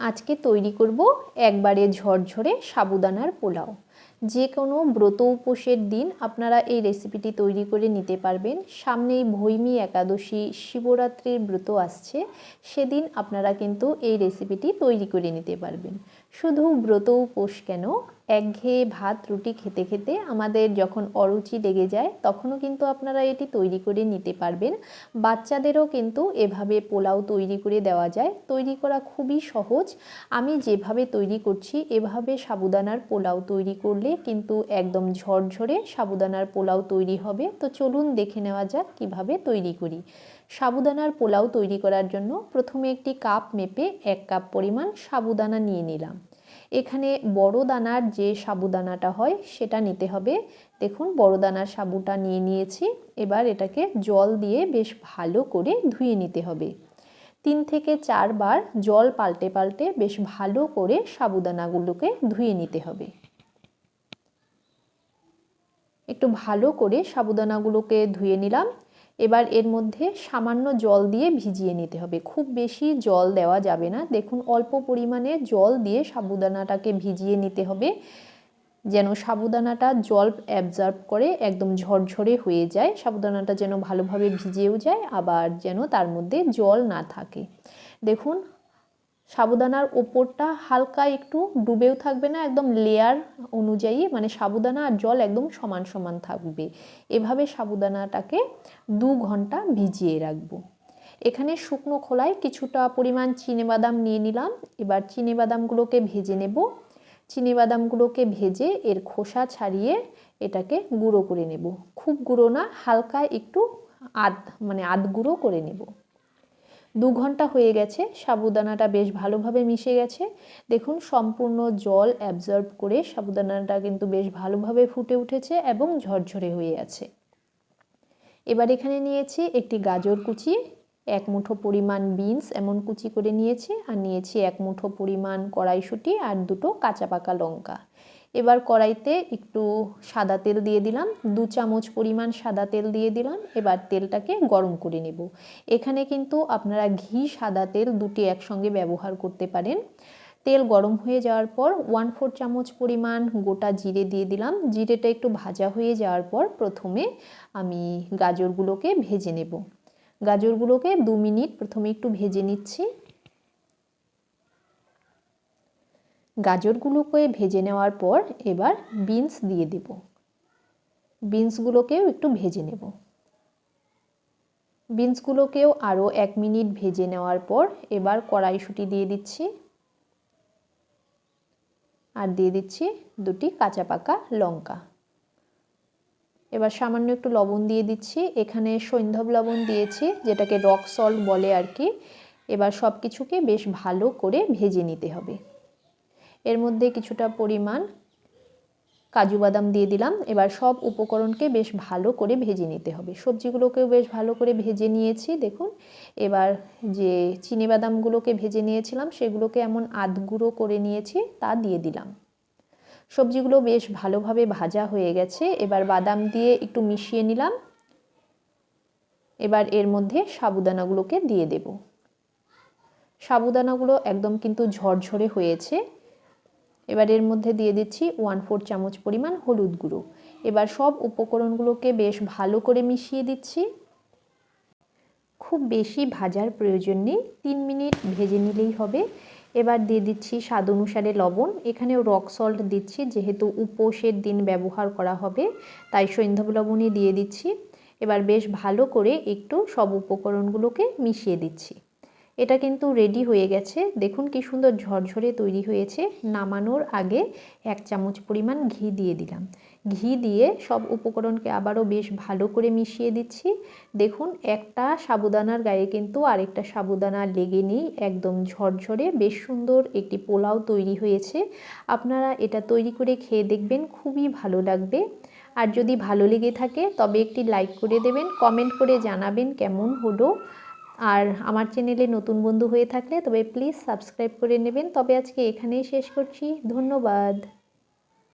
আজকে তৈরি করব একবারে ঝরঝরে সাবুদানার পোলাও। যে কোনো ব্রত উপোসের দিন আপনারা এই রেসিপিটি তৈরি করে নিতে পারবেন। সামনেই ভৈমী একাদশী শিবরাত্রির ব্রত আসছে, সেদিন আপনারা কিন্তু এই রেসিপিটি তৈরি করে নিতে পারবেন। শুধু ব্রত উপোস কেন, একঘেয়ে ভাত রুটি খেতে খেতে আমাদের যখন অরুচি লেগে যায় তখনও কিন্তু আপনারা এটি তৈরি করে নিতে পারবেন। বাচ্চাদেরও কিন্তু এভাবে পোলাও তৈরি করে দেওয়া যায়। তৈরি করা খুবই সহজ। আমি যেভাবে তৈরি করছি এভাবে সাবুদানার পোলাও তৈরি করলে কিন্তু একদম ঝরঝরে সাবুদানার পোলাও তৈরি হবে। তো চলুন দেখে নেওয়া যাক কিভাবে তৈরি করি। সাবুদানার পোলাও তৈরি করার জন্য প্রথমে একটি কাপ মেপে 1 কাপ পরিমাণ সাবুদানা নিয়ে নিলাম। এখানে বড় দানার যে সাবুদানাটা হয় সেটা নিতে হবে। দেখুন বড় দানার সাবুটা নিয়ে নিয়েছি। এবার এটাকে জল দিয়ে বেশ ভালো করে ধুয়ে নিতে হবে। 3 থেকে 4 বার জল পাল্টে পাল্টে বেশ ভালো করে সাবুদানাগুলোকে ধুয়ে নিতে হবে। একটু ভালো করে সাবুদানাগুলোকে ধুয়ে নিলাম। এবার এর মধ্যে সামান্য জল দিয়ে ভিজিয়ে নিতে হবে। খুব বেশি জল দেওয়া যাবে না। দেখুন অল্প পরিমাণে জল দিয়ে সাবুদানাটাকে ভিজিয়ে নিতে হবে, যেন সাবুদানাটা জল অ্যাবজর্ব করে একদম ঝরঝরে হয়ে যায়। সাবুদানাটা যেন ভালোভাবে ভিজেও যায়, আবার যেন তার মধ্যে জল না থাকে। দেখুন সাবুদানার ওপরটা হালকা একটু ডুবেও থাকবে না, একদম লেয়ার অনুযায়ী, মানে সাবুদানা আর জল একদম সমান সমান থাকবে। এভাবে সাবুদানাটাকে 2 ঘন্টা ভিজিয়ে রাখবো। এখানে শুকনো খোলায় কিছুটা পরিমাণ চিনেবাদাম নিয়ে নিলাম। এবার চিনেবাদামগুলোকে ভেজে নেব। চিনেবাদামগুলোকে ভেজে এর খোসা ছাড়িয়ে এটাকে গুঁড়ো করে নেব। খুব গুঁড়ো না, হালকা একটু আধ গুঁড়ো করে নেব। 2 ঘন্টা হয়ে গেছে, সাবুদানাটা বেশ ভালোভাবে মিশে গেছে। দেখুন সম্পূর্ণ জল অ্যাবজর্ব করে সাবুদানাটা কিন্তু বেশ ভালোভাবে ফুটে উঠেছে এবং ঝরঝরে হয়ে আছে। এবার এখানে নিয়েছি একটি গাজর কুচি, 1 মুঠো পরিমাণ বিনস এমন কুচি করে নিয়েছি, আর নিয়েছি 1 মুঠো পরিমাণ কড়াইশুঁটি আর 2টো কাঁচা পাকা লঙ্কা। এবার কড়াইতে একটু সাদা তেল দিয়ে দিলাম, 2 চামচ পরিমাণ সাদা তেল দিয়ে দিলাম। এবার তেলটাকে গরম করে নেব। এখানে কিন্তু আপনারা ঘি সাদা তেল দুটি একসঙ্গে ব্যবহার করতে পারেন। তেল গরম হয়ে যাওয়ার পর 1/4 চামচ পরিমাণ গোটা জিরে দিয়ে দিলাম। জিরেটা একটু ভাজা হয়ে যাওয়ার পর প্রথমে আমি গাজরগুলোকে ভেজে নেব। গাজরগুলোকে 2 মিনিট প্রথমে একটু ভেজে নিচ্ছি। গাজরগুলোকে ভেজে নেওয়ার পর এবার বিনস দিয়ে দেব। বিনসগুলোকেও একটু ভেজে নেব। বিনসগুলোকেও আরও 1 মিনিট ভেজে নেওয়ার পর এবার কড়াইশুঁটি দিয়ে দিচ্ছি, আর দিয়ে দিচ্ছি 2টি কাঁচা পাকা লঙ্কা। এবার সামান্য একটু লবণ দিয়ে দিচ্ছি। এখানে সৈন্ধব লবণ দিয়েছি, যেটাকে রক সল্ট বলে আর কি। এবার সব কিছুকে বেশ ভালো করে ভেজে নিতে হবে। এর মধ্যে কিছুটা পরিমাণ কাজু বাদাম দিয়ে দিলাম। এবার সব উপকরণকে বেশ ভালো করে ভেজে নিতে হবে। সবজিগুলোকেও বেশ ভালো করে ভেজে নিয়েছি। দেখুন এবার যে চিনেবাদামগুলোকে ভেজে নিয়েছিলাম সেগুলোকে এমন আধ গুঁড়ো করে নিয়েছি, তা দিয়ে দিলাম। সবজিগুলো বেশ ভালোভাবে ভাজা হয়ে গেছে। এবার বাদাম দিয়ে একটু মিশিয়ে নিলাম। এবার এর মধ্যে সাবুদানাগুলোকে দিয়ে দেব। সাবুদানাগুলো একদম কিন্তু ঝরঝরে হয়েছে। এবার এর মধ্যে দিয়ে দিচ্ছি 1/4 চামচ পরিমাণ হলুদ গুঁড়ো। এবার সব উপকরণগুলোকে বেশ ভালো করে মিশিয়ে দিচ্ছি। খুব বেশি ভাজার প্রয়োজন নেই, 3 মিনিট ভেজে নিলেই হবে। এবার দিয়ে দিচ্ছি স্বাদ অনুসারে লবণ। এখানেও রক সল্ট দিচ্ছি, যেহেতু উপোসের দিন ব্যবহার করা হবে তাই সৈন্ধব লবণই দিয়ে দিচ্ছি। এবার বেশ ভালো করে একটু সব উপকরণগুলোকে মিশিয়ে দিচ্ছি। এটা কিন্তু রেডি হয়ে গেছে। দেখুন কি সুন্দর ঝরঝরে তৈরি হয়েছে। নামানোর আগে 1 চামচ পরিমাণ ঘি দিয়ে দিলাম। ঘি দিয়ে সব উপকরণকে আবারও বেশ ভালো করে মিশিয়ে দিচ্ছি। দেখুন একটা সাবুদানার গায়ে কিন্তু আরেকটা সাবুদানা লেগে নেই, একদম ঝরঝরে বেশ সুন্দর একটি পোলাও তৈরি হয়েছে। আপনারা এটা তৈরি করে খেয়ে দেখবেন, খুবই ভালো লাগবে। আর যদি ভালো লেগে থাকে তবে একটি লাইক করে দেবেন, কমেন্ট করে জানাবেন কেমন হলো। আর আমার চ্যানেলে নতুন বন্ধু হয়ে থাকলে তবে প্লিজ সাবস্ক্রাইব করে নেবেন। তবে আজকে এখানেই শেষ করছি। ধন্যবাদ।